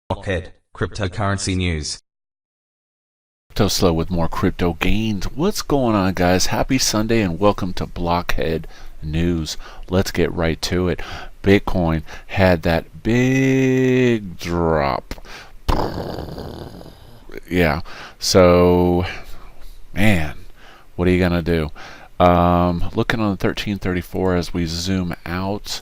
Blockhead, cryptocurrency news. Cryptoslo with more crypto gains. What's going on, guys? Happy Sunday and welcome to Blockhead News. Let's get right to it. Bitcoin had that big drop. Yeah, so man, what are you gonna do? Looking on the 1334 as we zoom out,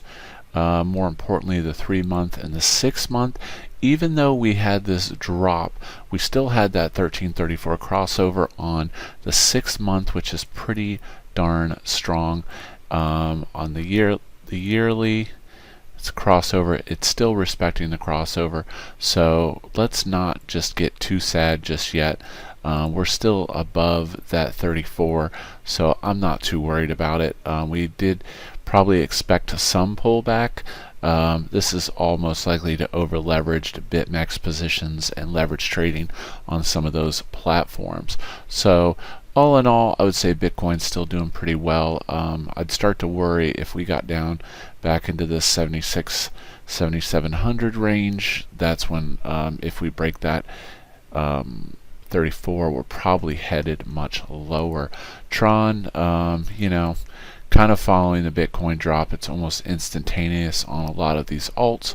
more importantly the 3-month and the 6-month, even though we had this drop, we still had that 1334 crossover on the 6-month, which is pretty darn strong. On the yearly, it's a crossover. It's still respecting the crossover, so let's not just get too sad just yet. We're still above that 34, so I'm not too worried about it. We did probably expect some pullback. This is all most likely to over leveraged BitMEX positions and leverage trading on some of those platforms. So all in all, I would say Bitcoin's still doing pretty well. I'd start to worry if we got down back into this 7,700 range. That's when if we break that 34, we're probably headed much lower. Tron, kind of following the Bitcoin drop. It's almost instantaneous on a lot of these alts,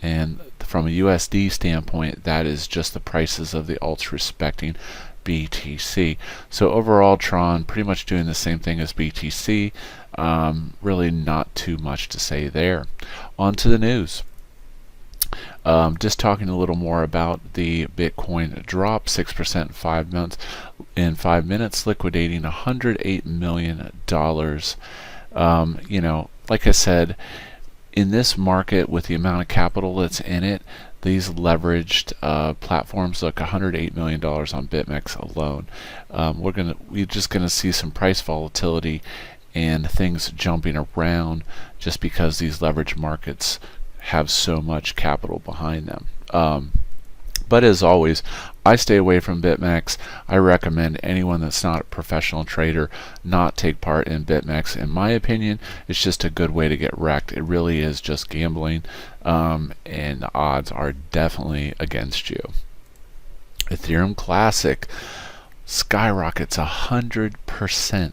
and from a USD standpoint, that is just the prices of the alts respecting BTC. So overall, Tron pretty much doing the same thing as BTC. Really not too much to say there. On to the news. Just talking a little more about the Bitcoin drop, 6% in 5 minutes, liquidating $108 million. Like I said, in this market with the amount of capital that's in it, these leveraged platforms, look, $108 million on BitMEX alone. We're just gonna see some price volatility and things jumping around just because these leveraged markets have so much capital behind them. But as always, I stay away from BitMEX. I recommend anyone that's not a professional trader not take part in BitMEX. In my opinion, it's just a good way to get wrecked. It really is just gambling, and the odds are definitely against you. Ethereum Classic skyrockets 100%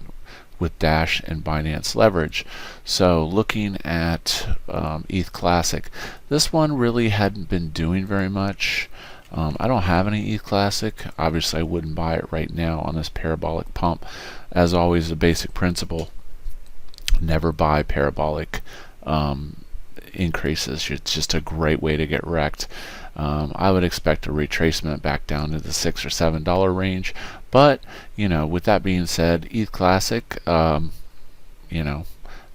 with Dash and Binance leverage. So looking at ETH Classic, this one really hadn't been doing very much. I don't have any ETH Classic. Obviously I wouldn't buy it right now on this parabolic pump. As always, the basic principle, never buy parabolic increases. It's just a great way to get wrecked. I would expect a retracement back down to the $6 or $7 range, but with that being said, ETH Classic,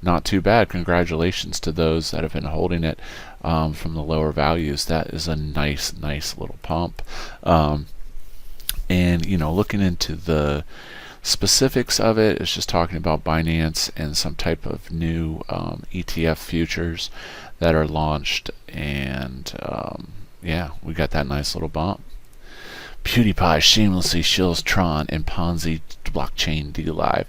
not too bad. Congratulations to those that have been holding it from the lower values. That is a nice little pump. And looking into the specifics of it, it's just talking about Binance and some type of new ETF futures that are launched, and yeah, we got that nice little bump. PewDiePie shamelessly shills Tron and Ponzi blockchain DLive.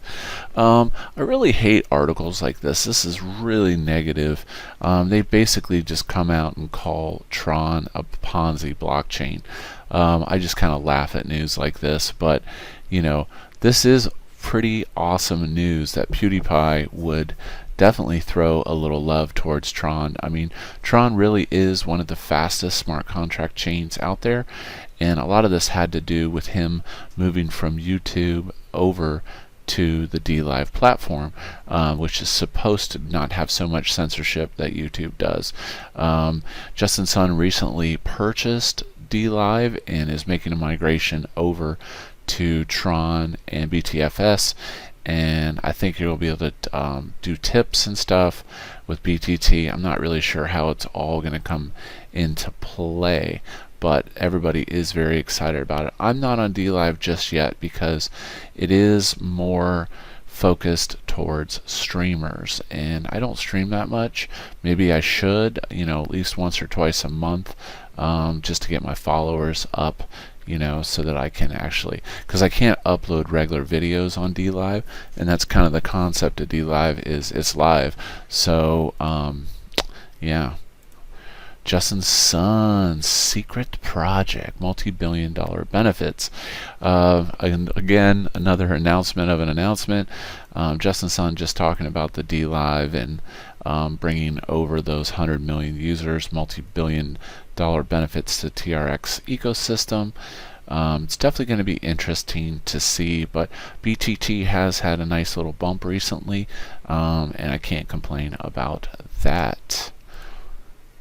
I really hate articles like this. This is really negative. They basically just come out and call Tron a Ponzi blockchain. I just kind of laugh at news like this, but this is pretty awesome news that PewDiePie would definitely throw a little love towards Tron. I mean, Tron really is one of the fastest smart contract chains out there, and a lot of this had to do with him moving from YouTube over to the DLive platform, which is supposed to not have so much censorship that YouTube does. Justin Sun recently purchased DLive and is making a migration over to Tron and BTFS, and I think you'll be able to do tips and stuff with BTT. I'm not really sure how it's all going to come into play, but everybody is very excited about it. I'm not on DLive just yet because it is more focused towards streamers, and I don't stream that much. Maybe I should, at least once or twice a month, just to get my followers up, so that I can actually, because I can't upload regular videos on DLive, and that's kind of the concept of DLive, is it's live. So yeah, Justin Sun's secret project, multi-billion-dollar benefits. And again, another announcement of an announcement. Justin Sun just talking about the DLive and bringing over those 100 million users, multi-billion-dollar benefits to TRX ecosystem. It's definitely going to be interesting to see, but BTT has had a nice little bump recently, and I can't complain about that.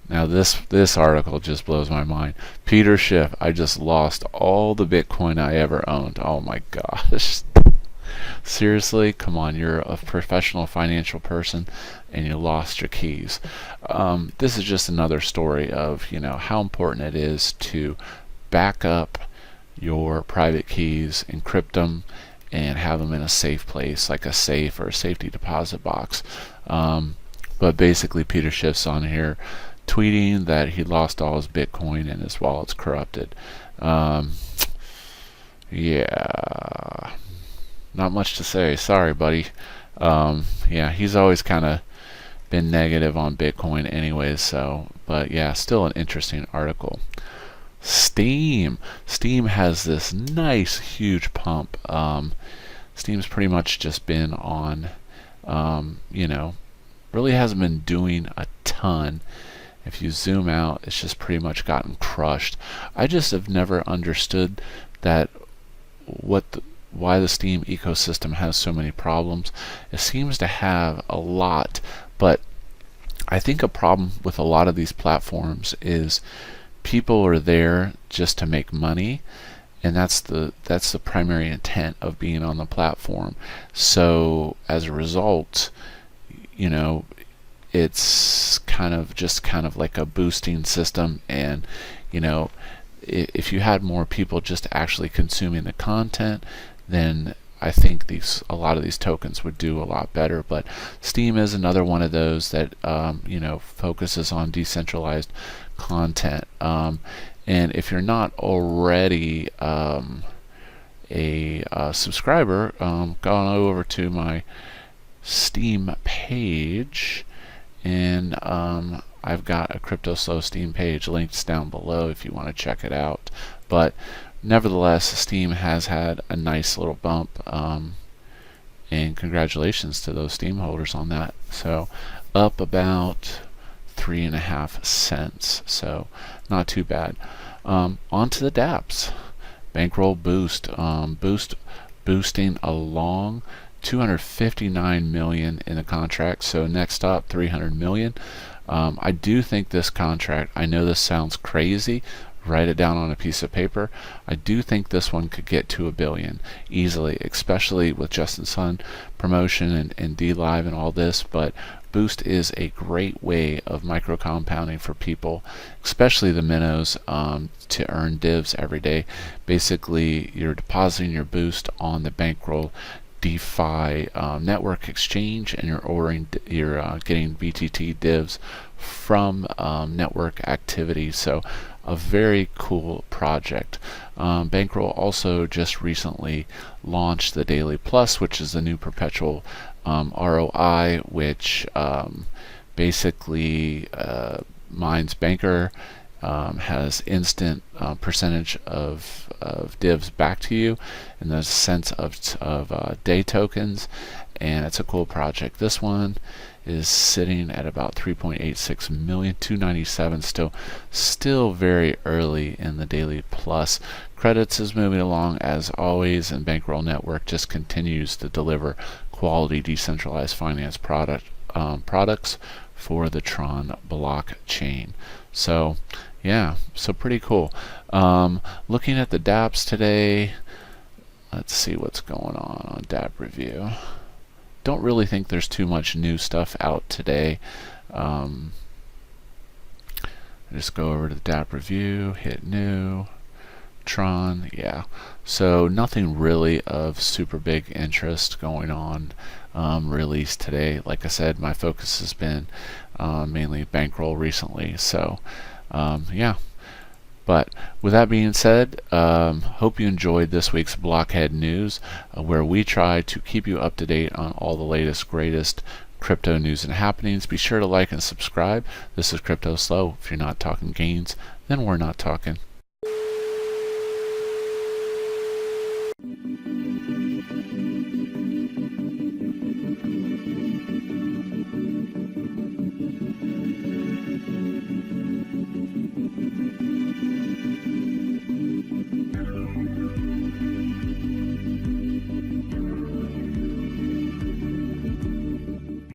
Now this article just blows my mind. Peter Schiff, I just lost all the Bitcoin I ever owned. Oh my gosh. Seriously? Come on, you're a professional financial person and you lost your keys. This is just another story of, how important it is to back up your private keys, encrypt them, and have them in a safe place, like a safe or a safety deposit box. But basically, Peter Schiff's on here tweeting that he lost all his Bitcoin and his wallet's corrupted. Yeah, not much to say. Sorry, buddy. Yeah, he's always kind of been negative on Bitcoin anyways, so, but yeah, still an interesting article. Steam has this nice huge pump. Steam's pretty much just been on, really hasn't been doing a ton. If you zoom out, it's just pretty much gotten crushed. I just have never understood that why the Steam ecosystem has so many problems. It seems to have a lot, but I think a problem with a lot of these platforms is people are there just to make money, and that's the primary intent of being on the platform. So as a result, it's kind of like a boosting system, and if you had more people just actually consuming the content, then I think a lot of these tokens would do a lot better. But Steam is another one of those that focuses on decentralized content. And if you're not already a subscriber, go on over to my Steam page, and I've got a Cryptoslo Steam page linked down below if you want to check it out. But nevertheless, Steam has had a nice little bump, and congratulations to those Steam holders on that. So up about 3.5 cents, so not too bad. On to the dApps. Bankroll boost, boosting along. 259 million in the contract. So next up, 300 million. I do think this contract, I know this sounds crazy, write it down on a piece of paper, I do think this one could get to $1 billion easily, especially with Justin Sun promotion and DLive and all this. But Boost is a great way of micro compounding for people, especially the minnows, to earn divs every day. Basically, you're depositing your Boost on the Bankroll DeFi network exchange, and you're getting BTT divs from network activity. So a very cool project. Bankroll also just recently launched the Daily Plus, which is the new perpetual ROI, which basically mines Banker, has instant percentage of divs back to you in the sense of day tokens, and it's a cool project. This one is sitting at about 3.86 million, 297, still very early in the Daily Plus. Credits is moving along as always, and Bankroll Network just continues to deliver quality decentralized finance products for the Tron blockchain. So yeah, so pretty cool. Looking at the dApps today, let's see what's going on dApp review. Don't really think there's too much new stuff out today. Just go over to the dApp review, hit new, Tron, yeah. So nothing really of super big interest going on released today. Like I said, my focus has been mainly Bankroll recently. So yeah. But with that being said, hope you enjoyed this week's Blockhead News, where we try to keep you up to date on all the latest, greatest crypto news and happenings. Be sure to like and subscribe. This is Cryptoslo. If you're not talking gains, then we're not talking.